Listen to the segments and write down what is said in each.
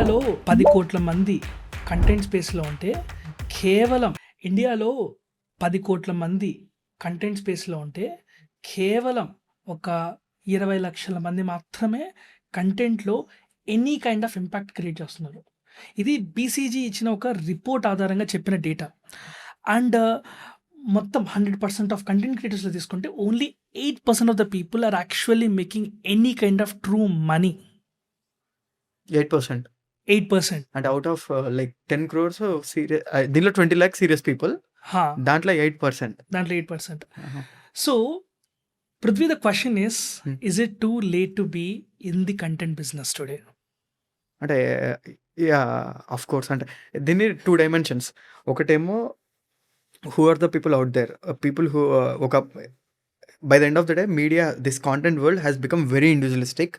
ఇండియాలో 10 కోట్ల మంది కంటెంట్ స్పేస్‌లో ఉంటే, కేవలం ఇండియాలో 10 కోట్ల మంది కంటెంట్ స్పేస్‌లో ఉంటే, కేవలం ఒక 20 లక్షల మంది మాత్రమే కంటెంట్‌లో any kind of impact create చేస్తున్నారు. ఇది బీసీజీ ఇచ్చిన ఒక రిపోర్ట్ ఆధారంగా చెప్పిన డేటా. అండ్ మొత్తం 100% ఆఫ్ కంటెంట్ క్రియేటర్స్‌లో తీసుకుంటే only 8% of the people are actually making any kind of true money. 8%. 8%. అంటే అవుట్ ఆఫ్ లైక్ 10 క్రోర్స్ దీనిలో 20 lakhs సీరియస్ పీపుల్. హా! దాంట్లో 8%. దాంట్లో 8%. So, Prithvi, the question is it too late to be in the content business today? అంటే yeah! Of course. అంటే దీన్ని 2 dimensions. ఒకటేమో who are the people out there. People who ఒక by the end of the day media this content world has become very individualistic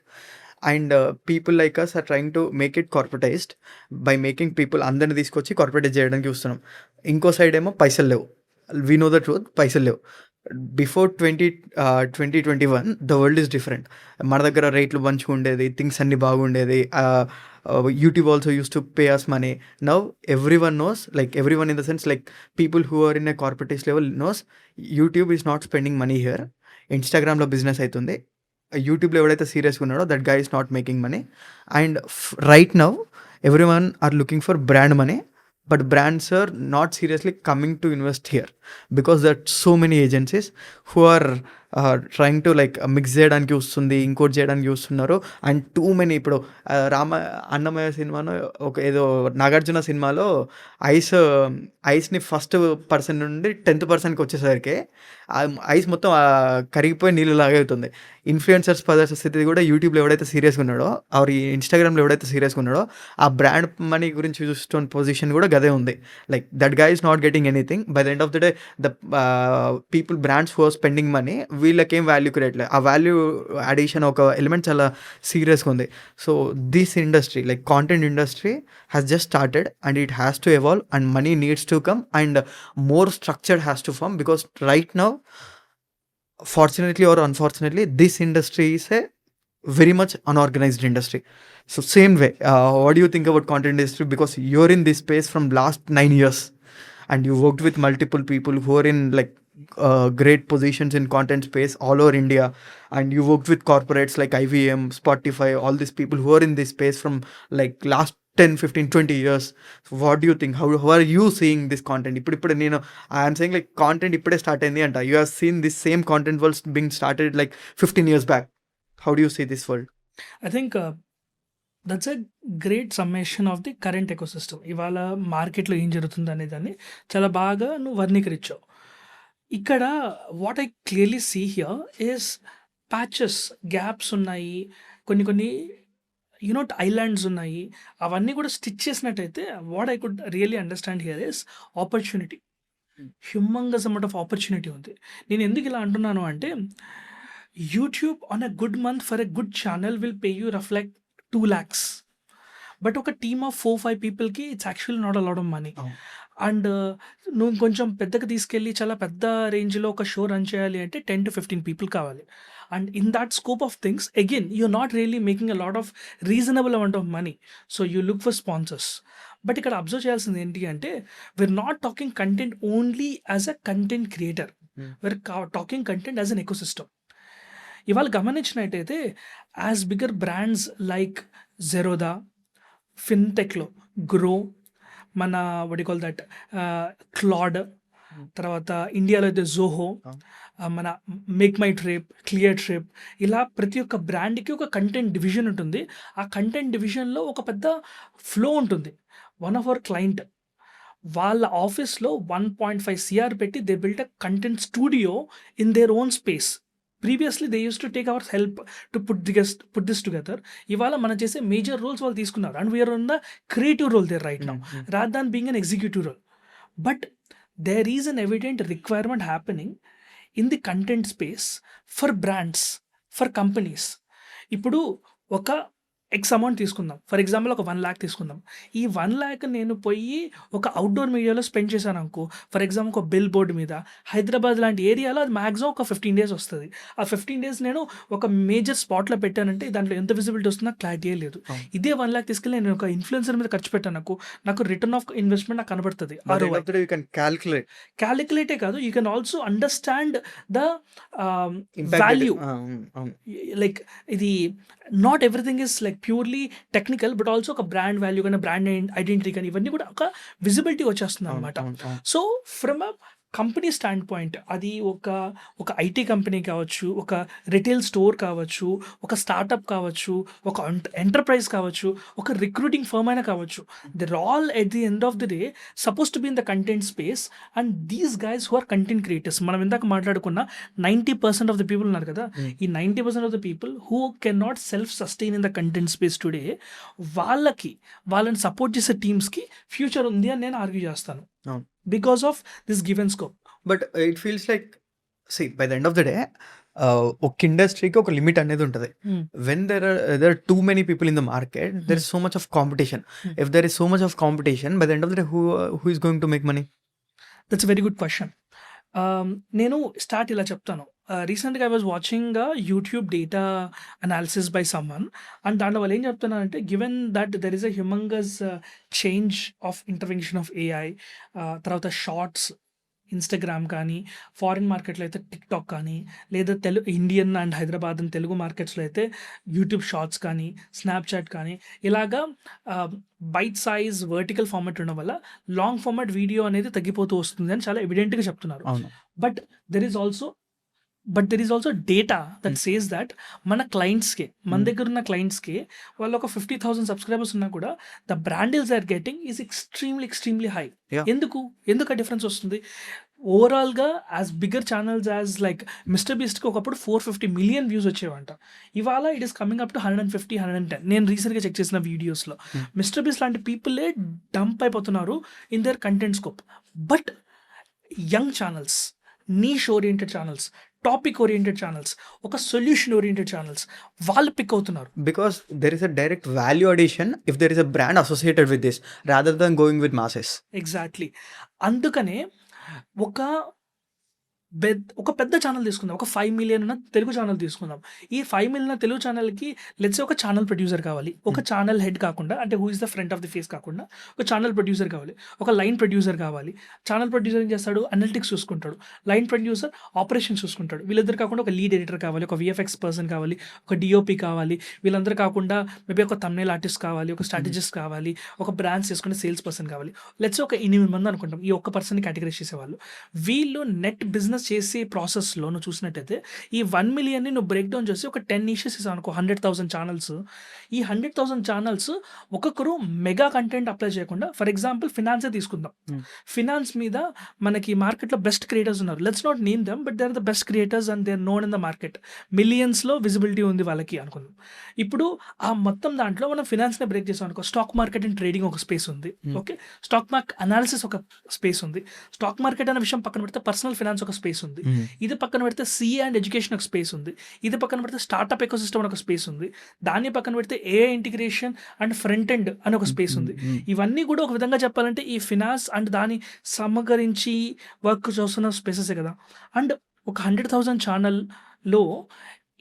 and people like us are trying to make it corporatized by making people అందరిని తీసుకొచ్చి corporatise చేయడానికి చూస్తున్నాం. ఇంకో side ఏమో పైసలు లేవు. We know the truth, పైసలు లేవు. Before 2021 the world is different. మన దగ్గర రేట్లు మంచిగా ఉండేది, థింగ్స్ అన్ని బాగుండేది. YouTube also used to pay us money. Now every one knows, like every one in the sense like people who are in a corporative level knows YouTube is not spending money here. ఇన్స్టాగ్రామ్లో business అవుతుంది. యూట్యూబ్లో ఎవడైతే సీరియస్గా ఉన్నాడో that guy is not making money. And right now every one are looking for brand money. But brands are not seriously coming to invest here because there are so many agencies who are trying to like mix చేయడానికి వస్తుంది, ఇంకోటి చేయడానికి చూస్తున్నారు. And too many ఇప్పుడు అన్నమయ్య సినిమాలో ఒక ఏదో నాగార్జున సినిమాలో ఐస్ని ఫస్ట్ పర్సన్ నుండి 10th పర్సన్కి వచ్చేసరికి ఐస్ మొత్తం కరిగిపోయి నీళ్ళు లాగవుతుంది. ఇన్ఫ్లుయెన్సర్స్ పరిస్థితి కూడా యూట్యూబ్లో ఎవడైతే సీరియస్గా ఉన్నాడో ఆర్ ఇన్స్టాగ్రామ్లో ఎవడైతే సీరియస్గా ఉన్నాడో ఆ బ్రాండ్ మనీ గురించి చూస్తున్న పొజిషన్ కూడా గదే ఉంది. Like that guy is not getting anything. By the end of the day the people brands who are spending money వీళ్ళకేం వాల్యూ క్రియేట్ లేదు. ఆ వాల్యూ అడిషన్ ఒక ఎలిమెంట్ చాలా సీరియస్గా ఉంది. So this industry like content industry has just started and it has to evolve and money needs to come and more structure has to form because right now fortunately or unfortunately this industry is a very much unorganized industry. So same way, what do you think about content industry, because you're in this space from last 9 years and you worked with multiple people who are in like great positions in content space all over India, and you worked with corporates like IVM, Spotify, all these people who are in this space from like last 10, 15, 20 years. So what do you think? How are you seeing this content? ఇప్పుడు నేను I'm saying like content ఇప్పుడే start అయింది అంట. You have seen this same content world being started like 15 years back. How do you see this world? I think that's a great summation of the current ecosystem. ఇవాళ మార్కెట్లో ఏం జరుగుతుంది అనే దాన్ని చాలా బాగా నువ్వు వర్ణీకరించావు. ఇక్కడ what I clearly see here is patches, gaps ఉన్నాయి, కొన్ని యూనోట్ ఐలాండ్స్ ఉన్నాయి. అవన్నీ కూడా స్టిచ్ చేసినట్టయితే what I could really understand here is opportunity. Humongous amount of opportunity ఉంది. నేను ఎందుకు ఇలా అంటున్నాను అంటే, YouTube on a good month for a good channel will pay you rough like 2 lakhs. But ఒక టీమ్ ఆఫ్ 4-5 పీపుల్కి it's actually not a lot of money. And నువ్వు కొంచెం పెద్దగా తీసుకెళ్ళి చాలా పెద్ద రేంజ్లో ఒక షో రన్ చేయాలి అంటే 10 to 15 పీపుల్ కావాలి. And in that scope of things again you're not really making a lot of reasonable amount of money. So you look for sponsors. But ఇక్కడ అబ్జర్వ్ చేయాల్సింది ఏంటి అంటే, we're not talking content only as a content creator, we're talking content as an ecosystem. ఇవాళ గమనించినట్టయితే as bigger brands like Zerodha, ఫిన్టెక్లో గ్రో, మన what call that క్లాడ్, తర్వాత ఇండియాలో అయితే జోహో, మన make my trip, clear trip, ఇలా ప్రతి ఒక్క బ్రాండ్కి ఒక కంటెంట్ డివిజన్ ఉంటుంది. ఆ కంటెంట్ డివిజన్లో ఒక పెద్ద ఫ్లో ఉంటుంది. వన్ ఆఫ్ అవర్ క్లయింట్ వాళ్ళ ఆఫీస్లో 1.5 CR పెట్టి they built a content studio in their own space. Previously they used to take our help to put this together. ఇవాళ మనం చేసే మేజర్ రోల్స్ వాళ్ళు తీసుకున్నారు and we're on the creative role there right now rather than being an executive role. But there is an evident requirement happening in the content space for brands, for companies. ఇప్పుడు ఒక x amount తీసుకుందాం. For example ఒక 1,00,000 తీసుకుందాం. ఈ 1,00,000 నేను పోయి ఒక outdoor మీడియాలో స్పెండ్ చేశాననుకో, ఫర్ ఎగ్జాంపుల్ ఒక బిల్ బోర్డ్ మీద హైదరాబాద్ లాంటి ఏరియాలో అది మాక్సిమం ఒక 15 డేస్ వస్తది. ఆ 15 డేస్ నేను ఒక మేజర్ స్పాట్‌లో పెట్టానంటే దాంట్లో ఎంత విజిబిలిటీ వస్తుందో నాకు క్లారిటీయే లేదు. అవును. ఇదే 1,00,000 తీసుకెళ్ళి నేను ఒక ఇన్‌ఫ్లుయెన్సర్ మీద ఖర్చు పెట్టాననుకో, నాకు రిటర్న్ ఆఫ్ ఇన్వెస్ట్‌మెంట్ నాకు కనబడుతది. By the end ROI. Of the day you can calculate కాలిక్యులేటే కాదు, you can also understand the impact value. అవును. లైక్ ఇది not everything is like purely technical, but also ఒక బ్రాండ్ వాల్యూ కానీ, brand identity కానీ, ఇవన్నీ కూడా ఒక విజిబిలిటీ అవును. వచ్చేస్తుందనమాట. అవును. అవును. So from a company stand point, అది ఒక ఐటీ కంపెనీ కావచ్చు, ఒక రిటైల్ స్టోర్ కావచ్చు, ఒక స్టార్టప్ కావచ్చు, ఒక ఎంటర్ప్రైజ్ కావచ్చు, ఒక రిక్రూటింగ్ ఫర్మ్ అయినా కావచ్చు, they're all at the end of the day supposed to be in the content space. And these guys who are content creators, మనం ఇందాక మాట్లాడుకున్న 90% ఆఫ్ ద పీపుల్ ఉన్నారు కదా, Hmm. ఈ 90% of the people who can not self sustain in the content space today, వాళ్ళని support చేసే టీమ్స్కి future ఉంది అని నేను ఆర్గ్యూ చేస్తాను, అవును. Because of this given scope. But it feels like by the end of the day ఒక ఇండస్ట్రీకి ఒక లిమిట్ అనేది ఉంటుంది. When there are too many people in the market, there is so much of competition. If there is so much of competition, by the end of the day who is going to make money? That's very good question. నేను start ఇలా చెప్తాను. రీసెంట్గా I was watching YouTube data analysis by someone, and దాంట్లో వాళ్ళు ఏం చెప్తున్నారంటే, given that there is a humongous change of intervention of AI, తర్వాత shorts, Instagram కానీ, ఫారిన్ మార్కెట్లో అయితే టిక్టాక్ కానీ, లేదా Indian and Hyderabad and Telugu మార్కెట్స్లో అయితే యూట్యూబ్ షార్ట్స్ కానీ, స్నాప్చాట్ కానీ, ఇలాగా బైట్ సైజ్ వర్టికల్ ఫార్మాట్ ఉండడం వల్ల లాంగ్ ఫార్మాట్ వీడియో అనేది తగ్గిపోతూ వస్తుంది అని చాలా ఎవిడెంట్గా చెప్తున్నారు. అవును. But there is also data that says that మన క్లయింట్స్కి, మన దగ్గర ఉన్న క్లయింట్స్కి, వాళ్ళు ఒక 50,000 సబ్స్క్రైబర్స్ ఉన్నా కూడా the brand deals are getting is extremely high. Yeah. ఎందుకు ఆ డిఫరెన్స్ వస్తుంది? ఓవరాల్గా as bigger channels as like mister బీస్ట్కి ఒకప్పుడు 450 మిలియన్ వ్యూస్ వచ్చేవంట. ఇవాళ it is coming up to 150, 110. నేను రీసెంట్గా చెక్ చేసిన వీడియోస్లో మిస్టర్ బీస్ట్ లాంటి పీపులే డంప్ అయిపోతున్నారు in their content scope. But young channels, niche oriented channels, topic oriented channels, ఒక సొల్యూషన్ ఓరియంటెడ్ ఛానల్స్, వాళ్ళు పిక్ అవుతున్నారు. Because there is a direct value addition if there is a brand associated with this, rather than going with masses. Exactly. అందుకనే ఒక పెద్ద channel తీసుకుందాం, ఒక 5 million ఉన్న Telugu channel తీసుకుందాం. ఈ 5 మిలియన్ తెలుగు ఛానల్కి లెట్స్ ఒక ఛానల్ ప్రొడ్యూసర్ కావాలి, ఒక ఛానల్ హెడ్ కాకుండా, అంటే who is the front of the face కాకుండా, ఒక ఛానల్ ప్రొడ్యూసర్ కావాలి, ఒక లైన్ ప్రొడ్యూసర్ కావాలి. ఛానల్ ప్రొడ్యూసర్ ఏం చేస్తాడు? అనలిటిక్స్ చూసుకుంటాడు. లైన్ ప్రొడ్యూసర్ ఆపరేషన్స్ చూసుకుంటాడు. వీళ్ళిద్దరు కాకుండా ఒక లీడ్ ఎడిటర్ కావాలి, ఒక విఎఫ్ఎక్స్ పర్సన్ కావాలి, ఒక డిఓపి కావాలి. వీళ్ళందరూ కాకుండా మేబీ ఒక థంబ్నెయిల్ ఆర్టిస్ట్ కావాలి, ఒక స్ట్రాటజిస్ట్ కావాలి, ఒక బ్రాండ్స్ చేసుకునే సేల్స్ పర్సన్ కావాలి. లెట్స్ ఒక 8 మంది అనుకుంటాం ఈ ఒక్క పర్సన్ని కేటగరైజ్ చేసేవాళ్ళు. వీళ్ళు నెట్ బిజినెస్ చేసే ప్రాసెస్లో నువ్వు చూసినట్టయితే ఈ 1 మిలియన్ని నువ్వు బ్రేక్ డౌన్ చేసి ఒక 10 నిషెస్ ఇస్తావు అనుకో, 100,000 ఛానల్స్. ఈ 100,000 ఛానల్స్ ఒక్కొక్కరు మెగా కంటెంట్ అప్లై చేయకుండా, ఫర్ ఎగ్జాంపుల్ ఫినాన్సే తీసుకుందాం. ఫినాన్స్ మీద మనకి మార్కెట్లో బెస్ట్ క్రియేటర్స్ ఉన్నారు. Let's not name them, but they are the best creators and they are known in the market. మిలియన్స్లో విజిబిలిటీ ఉంది వాళ్ళకి అనుకుందాం. ఇప్పుడు ఆ మొత్తం దాంట్లో మనం ఫినాన్స్ని బ్రేక్ చేసాం అనుకో, స్టాక్ మార్కెట్ అండ్ ట్రేడింగ్ ఒక స్పేస్ ఉంది. ఓకే, స్టాక్ మార్కెట్ అనాలిసిస్ ఒక స్పేస్ ఉంది. స్టాక్ మార్కెట్ అనే విషయం పక్కన పెడితే పర్సనల్ ఫినాన్స్ ఒక స్పేస్ ఉంది. ఇది పక్కన పెడితే సిఏ అండ్ ఎడ్యుకేషన్ ఒక స్పేస్ ఉంది. ఇది పక్కన పెడితే స్టార్ట్అప్ ఎకోసిస్టమ్ అని ఒక స్పేస్ ఉంది. దాన్ని పక్కన పెడితే AI integration and front end అని ఒక స్పేస్ ఉంది. ఇవన్నీ కూడా ఒక విధంగా చెప్పాలంటే ఈ ఫినాన్స్ అండ్ దాన్ని సమగ్రించి వర్క్ చేస్తున్న స్పేసెసే కదా. అండ్ ఒక 100,000 ఛానల్లో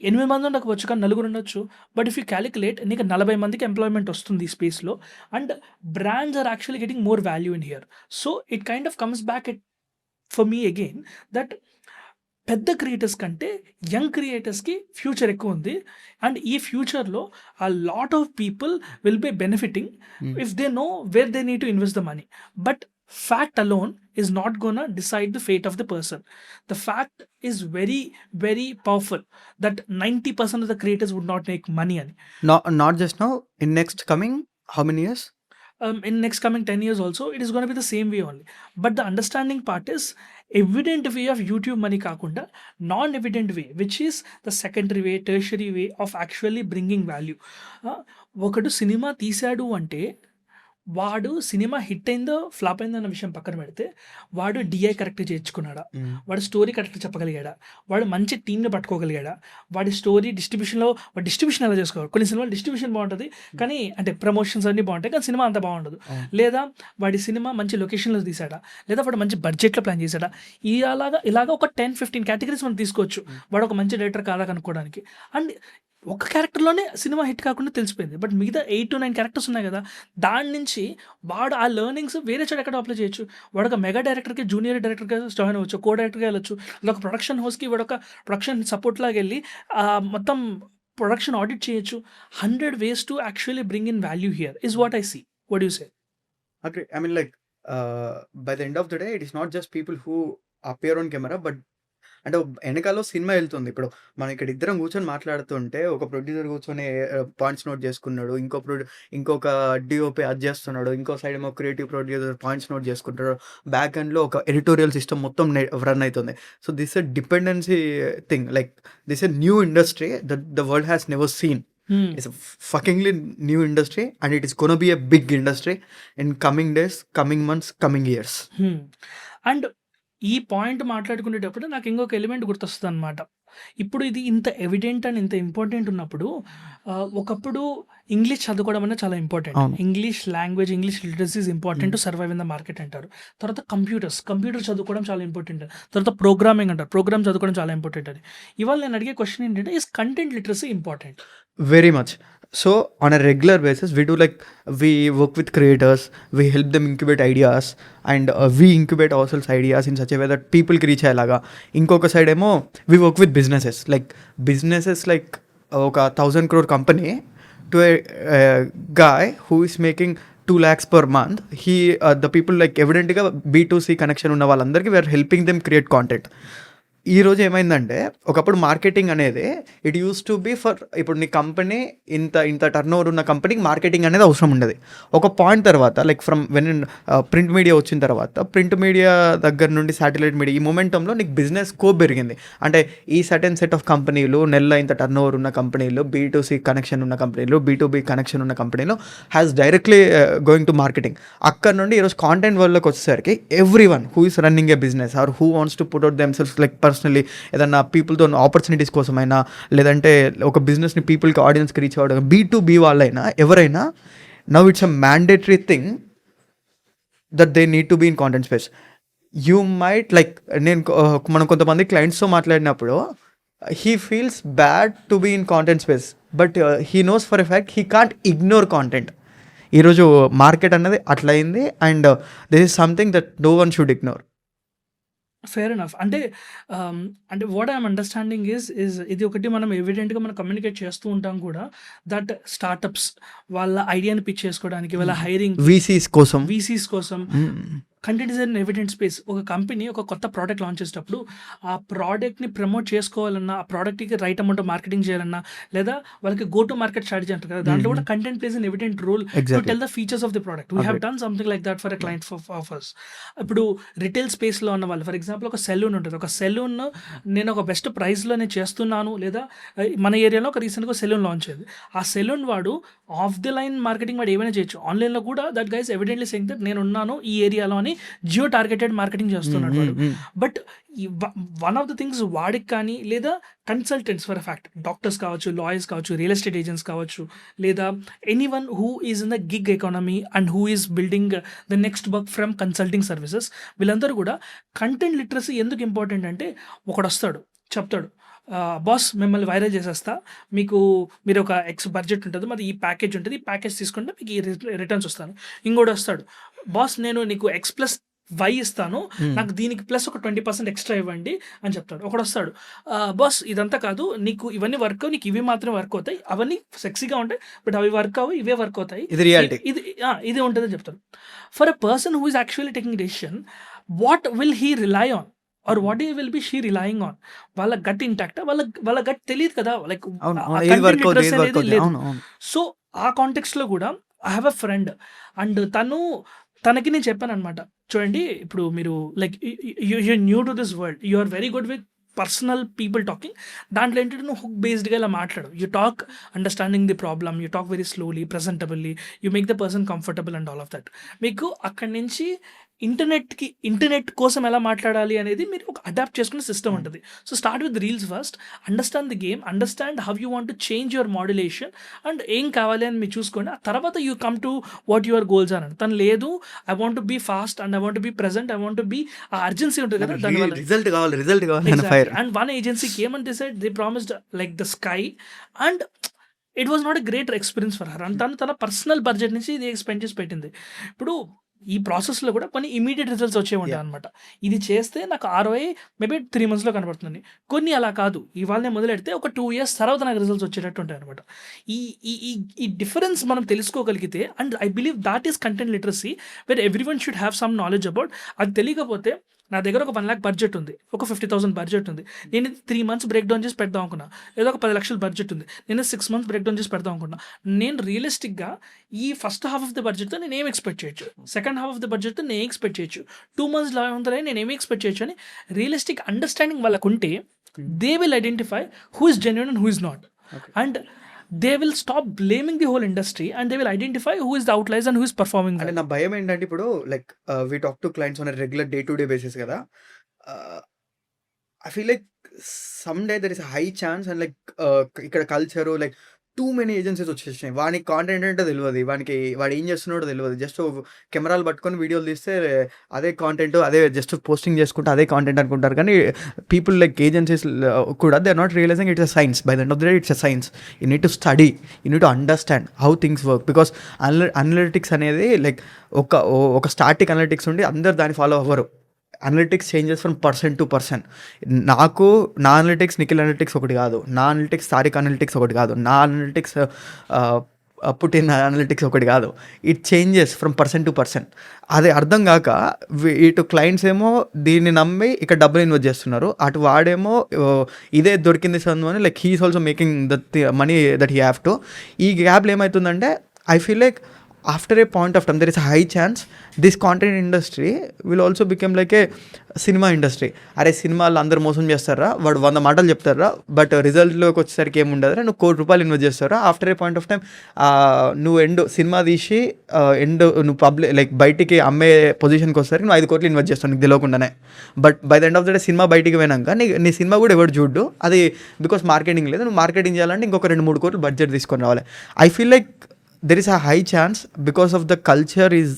8 మంది ఉండకపోవచ్చు, కానీ 4 ఉండొచ్చు. బట్ ఇఫ్ యూ క్యాలిక్యులేట్, నీకు 40 మందికి ఎంప్లాయ్మెంట్ వస్తుంది ఈ స్పేస్లో. And brands are actually getting more value in here. So it kind of comes back for me again that పెద్ద క్రియేటర్స్ కంటే యంగ్ క్రియేటర్స్కి ఫ్యూచర్ ఎక్కువ ఉంది. అండ్ ఈ ఫ్యూచర్లో a lot of people will be benefiting if they know where they need to invest the money. But fact alone is not gonna decide the fate of the person. The fact is very, very powerful that 90% of the creators would not make money. Not just now, in next coming how many years? In next coming 10 years also, it is going to be the same way only. But the understanding part is evident way of YouTube money kakunda, non-evident way, which is the secondary way, tertiary way of actually bringing value. ఒకడు cinema తీశాడు అంటే వాడు cinema hit అయిందో, flop అయిందో అన్న విషయం పక్కన పెడితే, వాడు డీఐ కరెక్ట్‌గా చేర్చుకున్నాడా? వాడు స్టోరీ కరెక్ట్‌గా చెప్పగలిగాడా? వాడు మంచి టీమ్‌ని పట్టుకోగలిగాడా? వాడి స్టోరీ వాడు డిస్ట్రిబ్యూషన్ ఎలా చేసుకోవాలి? కొన్ని సినిమాలు డిస్ట్రిబ్యూషన్ బావుంటది. కానీ అంటే ప్రమోషన్స్ అన్నీ బావుంటాయి. కానీ సినిమా అంత బావుండదు. లేదా వాడి సినిమా మంచి లొకేషన్‌లో తీసాడా? లేదా వాడు మంచి బడ్జెట్‌లో ప్లాన్ చేసాడా? ఇలాగ ఒక 10, 15 కేటగరీస్ మనం తీసుకోవచ్చు. వాడు ఒక మంచి డైరెక్టర్ కాదా కనుక్కోవడానికి. అండ్ ఒక క్యారెక్టర్‌లోనే సినిమా హిట్ కాకుండా తెలిసిపోయింది. బట్ మిగతా 8-9 క్యారెక్టర్స్ ఉన్నాయి కదా! దాని నుంచి వాడు ఆ లెర్నింగ్స్ వేరే చోట ఎక్కడ అప్లై చేయొచ్చు. వాడొక మెగా డైరెక్టర్‌కి, జూనియర్ డైరెక్టర్‌గా జాయిన్ అవ్వచ్చు. కో డైరెక్టర్‌గా వెళ్ళొచ్చు. లేదా ఒక ప్రొడక్షన్ హౌస్‌కి వాడొక ప్రొడక్షన్ సపోర్ట్ లాగెళ్ళి మొత్తం ప్రొడక్షన్ ఆడిట్ చేయొచ్చు. 100 ways to actually bring in value here is what I see. What do you say? Agree. I mean, like, by the end of the day, it is not just people who appear on camera, but అంటే వెనకాల cinema వెళ్తుంది. ఇప్పుడు మనం ఇక్కడ ఇద్దరం కూర్చొని మాట్లాడుతుంటే ఒక ప్రొడ్యూసర్ కూర్చొని పాయింట్స్ నోట్ చేసుకున్నాడు. ఇంకొక డిఓపి అది చేస్తున్నాడు. ఇంకో సైడ్ ఏమో క్రియేటివ్ ప్రొడ్యూసర్ పాయింట్స్ నోట్ చేసుకుంటాడు. బ్యాక్ ఎండ్‌లో ఒక ఎడిటోరియల్ సిస్టమ్ మొత్తం రన్ అవుతుంది. So this a dependency thing. Like this a new industry that the world has never seen. It's a fuckingly new industry, and it is gonna be a big industry in coming days, coming months, coming years. And ఈ point మాట్లాడుకునేటప్పుడు నాకు ఇంకొక element గుర్తొస్తుందనమాట. ఇప్పుడు ఇది ఇంత evident and ఇంత important ఉన్నప్పుడు ఒకప్పుడు English చదువుకోవడం అనేది చాలా ఇంపార్టెంట్. అవును. English language, English literacy is important to survive in the market అంటారు. తర్వాత కంప్యూటర్ చదువుకోవడం చాలా ఇంపార్టెంట్. తర్వాత ప్రోగ్రామింగ్ అంటారు. ప్రోగ్రామ్ చదువుకోవడం చాలా ఇంపార్టెంట్ అని. ఇవాళ నేను అడిగే క్వశ్చన్ ఏంటంటే, is content literacy important? Very much. So on a regular basis, we work with creators, we help them incubate ideas, and we incubate ourselves ideas in such a way that people కి reach అయ్యేలాగా. ఇంకొక side ఏమో we work with businesses like ఒక 1,000 crore company to a guy who is making 2 lakhs per month. The people like ఎవిడెంట్గా B2C connection ఉన్న వాళ్ళందరికీ we're helping them create content. ఈరోజు ఏమైందంటే, ఒకప్పుడు మార్కెటింగ్ అనేది it used to be for, ఇప్పుడు నీ కంపెనీ ఇంత టర్న్ ఓవర్ ఉన్న కంపెనీకి మార్కెటింగ్ అనేది అవసరం ఉండదు. ఒక పాయింట్ తర్వాత లైక్ ఫ్రమ్ ప్రింట్ మీడియా వచ్చిన తర్వాత, ప్రింట్ మీడియా దగ్గర నుండి శాటిలైట్ మీడియా, ఈ మొమెంటంలో నీకు బిజినెస్ స్కోప్ పెరిగింది. అంటే ఈ సర్టెన్ సెట్ ఆఫ్ కంపెనీలు, నెల ఇంత టర్న్ ఓవర్ ఉన్న కంపెనీలు, B2C కనెక్షన్ ఉన్న కంపెనీలు, B2B కనెక్షన్ ఉన్న కంపెనీలు has directly going to marketing. అక్కడ నుండి ఈరోజు కాంటెంట్ వరల్డ్లోకి వచ్చేసరికి every one who is running A business are who wants to put out themselves like personally, ఏదన్నా పీపుల్తో ఆపర్చునిటీస్ కోసమైనా, లేదంటే ఒక బిజినెస్ని పీపుల్కి ఆడియన్స్కి రీచ్ అవ్వడం, B2B వాళ్ళైనా ఎవరైనా, now it's a mandatory thing that they need to be in content space. You might like, మనం కొంతమంది క్లయింట్స్తో మాట్లాడినప్పుడు he feels bad to be in content space, but he knows for a fact he can't ignore content. ఈరోజు market అన్నది అట్లా అయింది, and this is something that no one should ignore. Fair enough. అంటే what I'm understanding is ఇది ఒకటి మనం ఎవిడెంట్గా మనం communicate చేస్తూ ఉంటాం కూడా, దట్ స్టార్టప్స్ వాళ్ళ ఐడియాని పిచ్ చేసుకోవడానికి, వాళ్ళ హైరింగ్ వీసీస్ కోసం content is an evident space. ఒక కంపెనీ ఒక కొత్త ప్రోడక్ట్ లాంచ్ చేసేటప్పుడు ఆ ప్రోడక్ట్ని ప్రమోట్ చేసుకోవాలన్నా, ఆ ప్రోడక్ట్కి రైట్ అమౌంట్ మార్కెటింగ్ చేయాలన్నా, లేదా వాళ్ళకి గో టు మార్కెట్ స్ట్రాటజీ అంటారు కదా, దాంట్లో కూడా content plays an evident role to tell the features of the product. We have done something like that for a client of us. ఇప్పుడు రిటైల్ స్పేస్లో ఉన్న వాళ్ళు, ఫర్ ఎగ్జాంపుల్ ఒక సెలూన్ ఉంటుంది. ఒక సెలూన్ నేను ఒక బెస్ట్ ప్రైస్లో నేను చేస్తున్నాను, లేదా మన ఏరియాలో ఒక రీసెంట్గా సెలూన్ లాంచ్ అయింది. ఆ సెలూన్ వాడు ఆఫ్ ది లైన్ మార్కెటింగ్ వాడు ఏమైనా చేయొచ్చు. ఆన్లైన్లో కూడా that guys evidently saying that నేను ఉన్నాను ఈ ఏరియాలో అని జియో టార్గెటెడ్ మార్కెటింగ్ చేస్తున్నాడు వాడు. But one of the things వాడికి కానీ, లేదా consultants for a fact, doctors కావచ్చు, లాయర్స్ కావచ్చు, రియల్ ఎస్టేట్ ఏజెంట్స్ కావచ్చు, లేదా anyone who is in the gig economy and who is building the next work from consulting services, వీళ్ళందరూ కూడా content literacy ఎందుకు ఇంపార్టెంట్ అంటే, ఒకడు వస్తాడు చెప్తాడు, బాస్ మిమ్మల్ని వైరల్ చేసేస్తా, మీరు ఒక ఎక్స్ బడ్జెట్ ఉంటుంది, మరి ఈ ప్యాకేజ్ ఉంటుంది, ఈ ప్యాకేజ్ తీసుకుంటే మీకు ఈ రిటర్న్స్ వస్తాను. ఇంకోటి వస్తాడు, బాస్ నేను నీకు X ప్లస్ Y ఇస్తాను, నాకు దీనికి ప్లస్ ఒక 20% ఎక్స్ట్రా ఇవ్వండి అని చెప్తాడు. ఒకడు వస్తాడు, బాస్ ఇదంతా కాదు, నీకు ఇవన్నీ వర్క్, నీకు ఇవి మాత్రమే వర్క్ అవుతాయి, అవన్నీ సెక్సీగా ఉంటాయి, బట్ అవి వర్క్ అవ్వు, ఇవే వర్క్ అవుతాయి, ఇది ఉంటుందని చెప్తాడు. For a person who is actually taking decision, what will he rely on or what he will be she relying on? వాళ్ళ గట్ ఇంటాక్ట్, వాళ్ళ గట్ తెలియదు కదా, లైక్ లేదు. సో ఆ కాంటెక్స్లో కూడా I have a friend, and తనకి నేను చెప్పాను అనమాట, చూడండి ఇప్పుడు మీరు like you new to this world, you are very good with personal people talking. దాంట్లో ఏంటంటే నువ్వు హుక్ బేస్డ్గా ఇలా మాట్లాడు. You talk understanding the problem, you talk very slowly, presentably, you make the person comfortable and all of that. మీకు అక్కడి నుంచి internet కోసం ఎలా మాట్లాడాలి అనేది మీరు ఒక అడాప్ట్ చేసుకునే సిస్టమ్ ఉంటుంది. So start with reels first, understand the game, understand how you want to change your modulation and ఏం కావాలి అని మీరు చూసుకోండి. ఆ తర్వాత you come to what your goals అని. తను లేదు I want to be fast and I want to be present, I want to be ఆ అర్జెన్సీ ఉంటుంది కదా దానివల్ల. రిజల్ట్ కావాలి fire. And one agency came and they said they promised like the sky and it was not a great experience for her. And తన personal budget నుంచి ఇది expand చేసి పెట్టింది. ఇప్పుడు ఈ ప్రాసెస్లో కూడా కొన్ని ఇమీడియట్ రిజల్ట్స్ వచ్చే ఉంటాయి అనమాట. ఇది చేస్తే నాకు ROI మేబీ 3 monthsలో కనబడుతుంది. కొన్ని అలా కాదు, ఇవాళనే మొదలెడితే ఒక 2 years తర్వాత నాకు రిజల్ట్స్ వచ్చేటట్టు ఉంటాయి అనమాట. ఈ ఈ ఈ డిఫరెన్స్ మనం తెలుసుకోగలిగితే, and I believe that is content literacy where every one should have some knowledge about. అది తెలియకపోతే నా దగ్గర ఒక 1 lakh బడ్జెట్ ఉంది, ఒక 50,000 బడ్జెట్ ఉంది, నేను 3 months బ్రేక్ డౌన్ చేసి పెడదాం అనుకున్నా. ఏదో ఒక 10 లక్షల బడ్జెట్ ఉంది, నేను 6 months బ్రేక్ డౌన్ చేసి పెడదాం అనుకున్నా. నేను రియలిస్టిక్గా ఈ ఫస్ట్ హాఫ్ ఆఫ్ ద బడ్జెట్తో నేను ఏం ఎక్స్పెక్ట్ చేయొచ్చు, సెకండ్ హాఫ్ ఆఫ్ ద బడ్జెట్తో నేను ఎక్స్పెక్ట్ చేయొచ్చు, 2 months ఉందని నేను ఏమి ఎక్స్పెక్ట్ చేయొచ్చు అని రియలిస్టిక్ అండర్స్టాండింగ్ వాళ్ళకు ఉంటే they will identify who is genuine and who is not. And they will stop blaming the whole industry and they will identify who is the outliers and who is performing well. అంటే నా భయం ఏంటంటే ఇప్పుడు like we talk to clients on regular day to day basis కదా. I feel like some day there is high chance and like ఇక్కడ culture like too many agencies వచ్చేసినాయి. వానికి content అంటే తెలియదు, వాడు ఏం చేస్తున్నాడో తెలియదు. జస్ట్ కెమెరాలు పట్టుకొని వీడియోలు తీస్తే అదే కాంటెంట్, అదే జస్ట్ పోస్టింగ్ చేసుకుంటే అదే కాంటెంట్ అనుకుంటారు. కానీ పీపుల్ లైక్ ఏజెన్సీస్ కూడా they are not realizing it's a science. By the end of the day it's a science. You need to study, you need to understand how things work. Because analytics అనేది like ఒక static analytics ఉండి అందరు దాన్ని follow అవ్వరు. Analytics changes from person to person. నా analytics Nikhil analytics ఒకటి కాదు, నా అనలిటిక్స్ తారిక్ అనలిటిక్స్ ఒకటి కాదు, నా అనలిటిక్స్ పుట్టిన అనలిటిక్స్ ఒకటి కాదు. It changes from person to person. అది అర్థం కాక ఇటు క్లయింట్స్ ఏమో దీన్ని నమ్మి ఇక్కడ డబ్బులు ఇన్వెస్ట్ చేస్తున్నారు, అటు వాడేమో ఇదే దొరికింది సందు అని like he is also making the money that he have to. ఈ గ్యాప్లో ఏమవుతుందంటే I feel like after a point of time there is a high chance this content industry will also become like a cinema industry. అరే సినిమాలు అందరు మోసం చేస్తారా, వాడు 100 మాటలు చెప్తారా, బట్ రిజల్ట్లోకి వచ్చేసరికి ఏమి ఉండదురా, నువ్వు ₹1,00,00,000 ఇన్వెస్ట్ చేస్తారా, after A point of time నువ్వు సినిమా తీసి నువ్వు లైక్ బయటికి అమ్మే పొజిషన్కి వస్తారు, నువ్వు 5 కోట్లు ఇన్వెస్ట్ చేస్తావు నీకు తెలియకుండానే. But by the end of the day cinema బయటికి పోయినాక నీ సినిమా కూడా ఎవరు చూడ్డు, అది బికాస్ మార్కెటింగ్ లేదు. నువ్వు మార్కెటింగ్ చేయాలంటే ఇంకొక 2-3 కోట్లు బడ్జెట్ తీసుకొని రావాలి. I feel like there is a high chance because of the culture is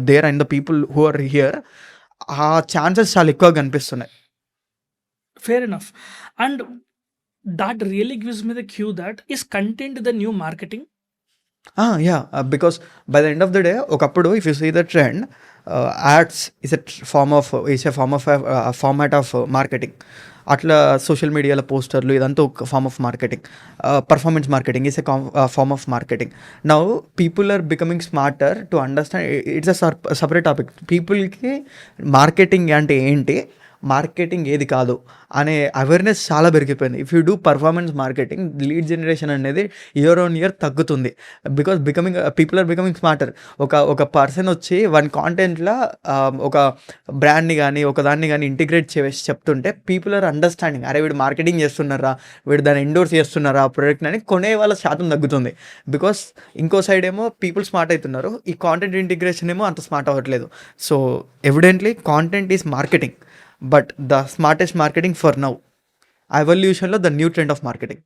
there and the people who are here, ఆ ఛాన్సెస్ చాలా ఎక్కువగా కనిపిస్తున్నాయి. Fair enough. And that really gives me the cue that is content the new marketing? Yeah, because by the end of the day, ఒకప్పుడు if you see the trend, ads is a format of marketing. అట్లా social మీడియాలో పోస్టర్లు ఇదంతా ఒక form of marketing. Performance marketing is a form of marketing. Now people are becoming smarter to understand. It's a separate topic. పీపుల్కి marketing అంటే ఏంటి, marketing ఏది కాదు అనే అవేర్నెస్ చాలా పెరిగిపోయింది. If you do performance marketing, lead generation అనేది year on year తగ్గుతుంది. Because people are becoming smarter. ఒక పర్సన్ వచ్చి వన్ కాంటెంట్లో ఒక బ్రాండ్ని కానీ ఒకదాన్ని కానీ ఇంటిగ్రేట్ చేసి చెప్తుంటే పీపుల్ ఆర్ అండర్స్టాండింగ్, అరే వీడు మార్కెటింగ్ చేస్తున్నారా, వీడు దాన్ని ఎండోర్స్ చేస్తున్నారా ఆ ప్రోడక్ట్ని అని కొనే వాళ్ళ శాతం తగ్గుతుంది. బికాస్ ఇంకో సైడ్ ఏమో పీపుల్ స్మార్ట్ అవుతున్నారు, ఈ కాంటెంట్ ఇంటిగ్రేషన్ ఏమో అంత స్మార్ట్ అవ్వట్లేదు. So evidently content is marketing, but the smartest marketing for now. ఎవల్యూషన్లో the new trend of marketing.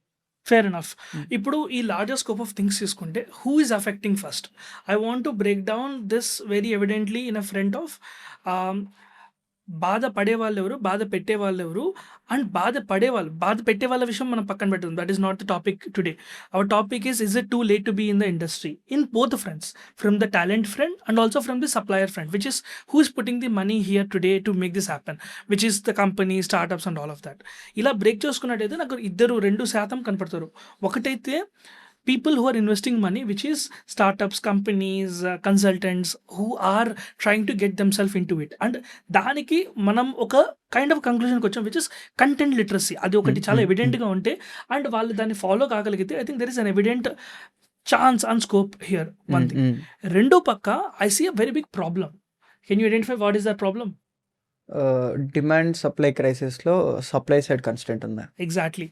Fair enough. ఇప్పుడు ఈ లార్జర్ స్కోప్ ఆఫ్ థింగ్స్ తీసుకుంటే who is affecting first? I want to break down this very evidently in a front of బాధ పడేవాళ్ళు ఎవరు, బాధ పెట్టేవాళ్ళు ఎవరు, అండ్ బాధ పెట్టే వాళ్ళ విషయం మనం పక్కన పెట్టుకుందాం. That is not the topic today. Our topic is it too late to be in the industry? In both fronts, from the talent front and also from the supplier front, which is who is putting the money here today to make this happen, which is the company, startups and all of that. ఇలా break చేసుకున్నట్టయితే నాకు 2% కనపడతారు. ఒకటైతే people who are investing money, which is startups, companies, consultants who are trying to get themselves into it. And దానికి మనం ఒక kind of కంక్లూజన్కి వచ్చాం, which is content literacy. అది ఒకటి చాలా ఎవిడెంట్గా ఉంటే అండ్ వాళ్ళు దాన్ని ఫాలో కాగలిగితే I think there is an evident chance and scope here. One thing. రెండో పక్క I see a very big problem. Can you identify what is that problem? Demand supply క్రైసిస్‌లో సప్లై సైడ్ కన్‌స్ట్రెయింట్ ఉందా? Exactly.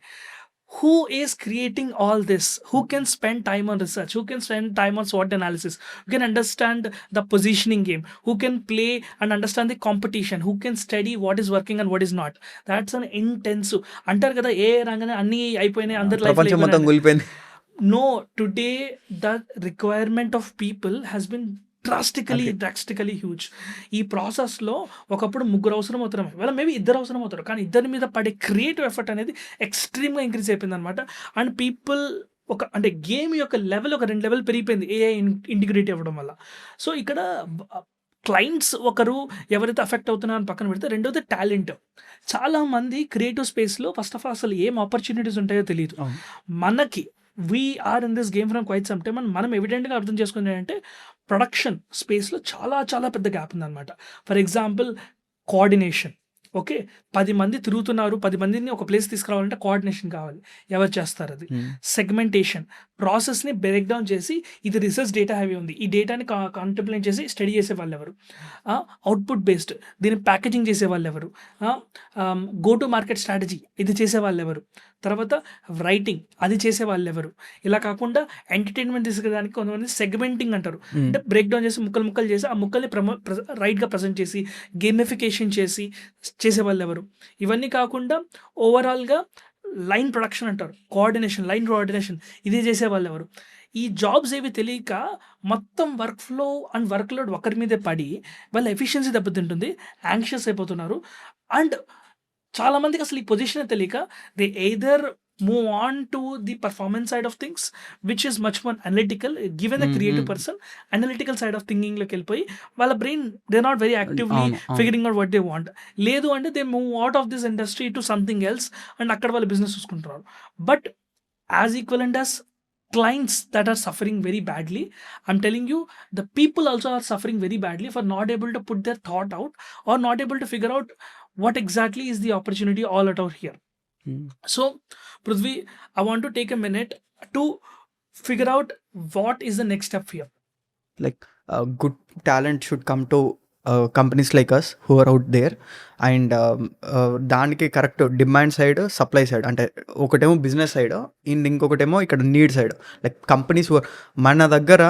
Who is creating all this? Who can spend time on research? Who can spend time on SWOT analysis? Who can understand the positioning game? Who can play and understand the competition? Who can study what is working and what is not? That's an intense. అంటారు కదా, ఏ రంగానే అన్నీ అయిపోయినాయి, అందరి లైఫ్లో ప్రపంచం మొత్తం అయిపోయినాయి. కూలిపోయింది. No, today the requirement of people has been drastically huge. ఈ ప్రాసెస్లో ఒకప్పుడు ముగ్గురు అవసరం అవుతారు, వాళ్ళ మేబీ ఇద్దరు అవసరం అవుతారు, కానీ ఇద్దరి మీద పడే క్రియేటివ్ ఎఫర్ట్ అనేది ఎక్స్ట్రీమ్గా ఇంక్రీజ్ అయిపోయింది అనమాట. అండ్ పీపుల్ అంటే గేమ్ యొక్క లెవెల్ ఒక 2 లెవెల్ పెరిగిపోయింది ఏఐ ఇంటిగ్రేట్ అవ్వడం వల్ల. సో ఇక్కడ క్లయింట్స్ ఒకరు ఎవరైతే అఫెక్ట్ అవుతున్నారో అని పక్కన పెడితే, రెండోది టాలెంట్. చాలామంది క్రియేటివ్ స్పేస్లో ఫస్ట్ ఆఫ్ ఆల్ అసలు ఏం ఆపర్చునిటీస్ ఉంటాయో తెలియదు. అవును. మనకి we're in this game from quite some time. మనం ఎవిడెంట్గా అర్థం చేసుకునేది ఏంటంటే, ప్రొడక్షన్ స్పేస్లో చాలా పెద్ద గ్యాప్ ఉందన్నమాట. For example coordination. ఓకే, 10 మంది తిరుగుతున్నారు, 10 మందిని ఒక ప్లేస్ తీసుకురావాలంటే కోఆర్డినేషన్ కావాలి. ఎవరు చేస్తారు అది? సెగ్మెంటేషన్, ప్రాసెస్ని బ్రేక్ డౌన్ చేసి ఇది రిసర్చ్ డేటా హ్యావీ ఉంది, ఈ డేటాని కాంటెంప్లేట్ చేసి స్టడీ చేసే వాళ్ళు ఎవరు? అవుట్పుట్ బేస్డ్ దీన్ని ప్యాకేజింగ్ చేసే వాళ్ళు ఎవరు? గో టు మార్కెట్ స్ట్రాటజీ ఇది చేసే వాళ్ళు ఎవరు? తర్వాత రైటింగ్ అది చేసే వాళ్ళు ఎవరు? ఇలా కాకుండా ఎంటర్టైన్మెంట్ తీసుకురావడానికి కొంతమంది సెగ్మెంటింగ్ అంటారు, అంటే బ్రేక్ డౌన్ చేసి ముక్కలు చేసి ఆ ముక్కల్ని రైట్గా ప్రజెంట్ చేసి గేమిఫికేషన్ చేసి చేసే వాళ్ళు ఎవరు? ఇవన్నీ కాకుండా ఓవరాల్గా లైన్ ప్రొడక్షన్ అంటారు, లైన్ కోఆర్డినేషన్ ఇది చేసే వాళ్ళు ఎవరు? ఈ జాబ్స్ ఏవి తెలియక మొత్తం work flow and work load ఒకరి మీదే పడి వాళ్ళ ఎఫిషియన్సీ దెబ్బతింటుంది, యాంగ్షియస్ అయిపోతున్నారు. అండ్ చాలామందికి అసలు ఈ పొజిషన్ తెలియక they either move on to the performance side of things which is much more analytical. Given the creative person analytical side of థింకింగ్లోకి వెళ్ళిపోయి వాళ్ళ brain they not very actively figuring out what they want. లేదు అంటే they move out of this industry to something else and అక్కడ వాళ్ళు business చూసుకుంటున్నారు. But as equivalent as clients that are suffering very badly, I'm telling you, the people also are suffering very badly for not able to put their thought out or not able to figure out what exactly is the opportunity all out here. So Prithvi, I want to take a minute to figure out what is the next step here. Like good talent should come to companies like us who are out there. And దానికి correct demand side, supply side, అంటే ఒకటేమో business side, ఇంకొకటేమో ఇక్కడ need side. Like companies మన దగ్గర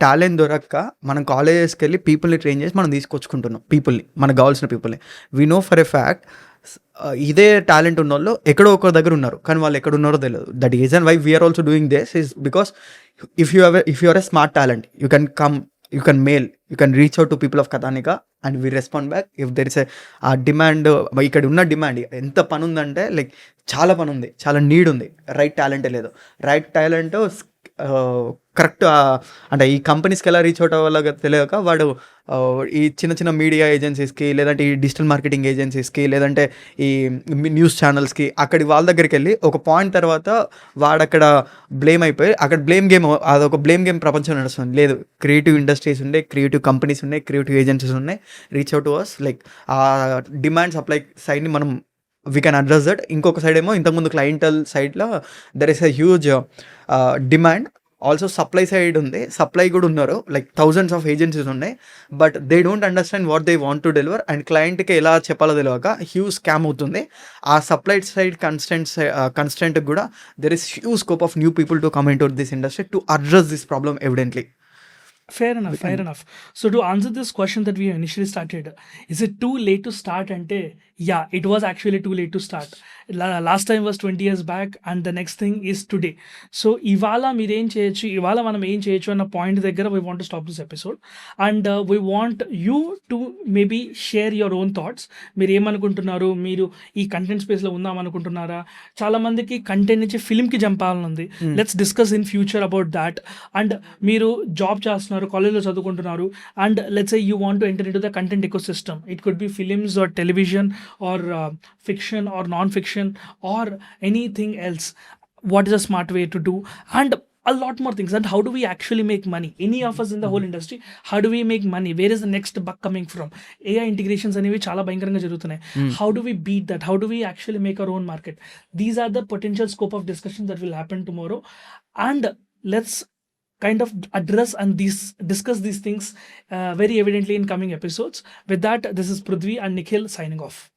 talent దొరక్క మనం కాలేజెస్కి వెళ్ళి పీపుల్ని ట్రైన్ చేసి మనం తీసుకొచ్చుకుంటున్నాం, పీపుల్ని, మనకు కావాల్సిన పీపుల్ని. We know for a fact ఇదే టాలెంట్ ఉన్న వాళ్ళు ఎక్కడో ఒక దగ్గర ఉన్నారు, కానీ వాళ్ళు ఎక్కడ ఉన్నారో తెలియదు. That reason why we're also doing this is because if you are a smart talent, you can come, you can mail, you can reach out to people of Kathanika and we respond back if there is a demand. ఇక్కడ ఉన్న demand ఎంత పని ఉందంటే, like చాలా పని ఉంది, చాలా need ఉంది, రైట్ టాలెంటే లేదు. రైట్ టాలెంట్ కరెక్ట్ అంటే ఈ కంపెనీస్కి ఎలా రీచ్ అవుట్ అవ్వాలో తెలియక వాడు ఈ చిన్న మీడియా ఏజెన్సీస్కి, లేదంటే ఈ డిజిటల్ మార్కెటింగ్ ఏజెన్సీస్కి, లేదంటే ఈ న్యూస్ ఛానల్స్కి, అక్కడి వాళ్ళ దగ్గరికి వెళ్ళి ఒక పాయింట్ తర్వాత వాడక్కడ బ్లేమ్ అయిపోయి అక్కడ బ్లేమ్ గేమ్, అదొక బ్లేమ్ గేమ్ ప్రపంచం నడుస్తుంది. లేదు, క్రియేటివ్ ఇండస్ట్రీస్ ఉన్నాయి, క్రియేటివ్ కంపెనీస్ ఉన్నాయి, క్రియేటివ్ ఏజెన్సీస్ ఉన్నాయి, reach out to us. Like ఆ డిమాండ్ సప్లై సైడ్ని మనం వీ కెన్ అడ్రస్ దట్. ఇంకొక సైడ్ ఏమో ఇంతకుముందు క్లయింటల్ సైడ్లో there is a huge demand. Also supply side ఉంది, సప్లై కూడా ఉన్నారు, లైక్ థౌజండ్స్ ఆఫ్ ఏజెన్సీస్ ఉన్నాయి, but they don't understand what they want to deliver. And క్లయింట్కి ఎలా చెప్పాలో తెలియక హ్యూజ్ స్కామ్ అవుతుంది. ఆ సప్లై సైడ్ కన్స్టెంట్ కూడా there is huge scope of new people to come in to this industry to address this problem evidently. Fair enough. So to answer this question that we initially started, is it too late to start? Ante, yeah, it was actually too late to start. Last time was 20 years back and the next thing is today. So ivala meer em cheyochu, ivala manam em cheyochu anna point daggara we want to stop this episode and we want you to maybe share your own thoughts. మీరు ఏమనుకుంటున్నారు? మీరు ఈ content స్పేస్లో ఉందాం అనుకుంటున్నారా? చాలా మందికి content నుంచి ఫిల్మ్కి జంప్ అవ్వాలనుంది. Let's discuss in future about that. And మీరు జాబ్ చేస్తున్నారు, కాలేజ్లో చదువుకుంటున్నారు, and let's say you want to enter into the content ecosystem. It could be films or television or fiction or non-fiction or anything else. What is a smart way to do? And a lot more things. And how do we actually make money? Any of us in the whole industry, how do we make money? Where is the next buck coming from? AI integrations అనేవి చాలా భయంకరంగా జరుగుతున్నాయి. How do we beat that? How do we actually make our own market? These are the potential scope of discussion that will happen tomorrow. And let's kind of address and discuss these things very evidently in coming episodes. With that, this is Prithvi and Nikhil signing off.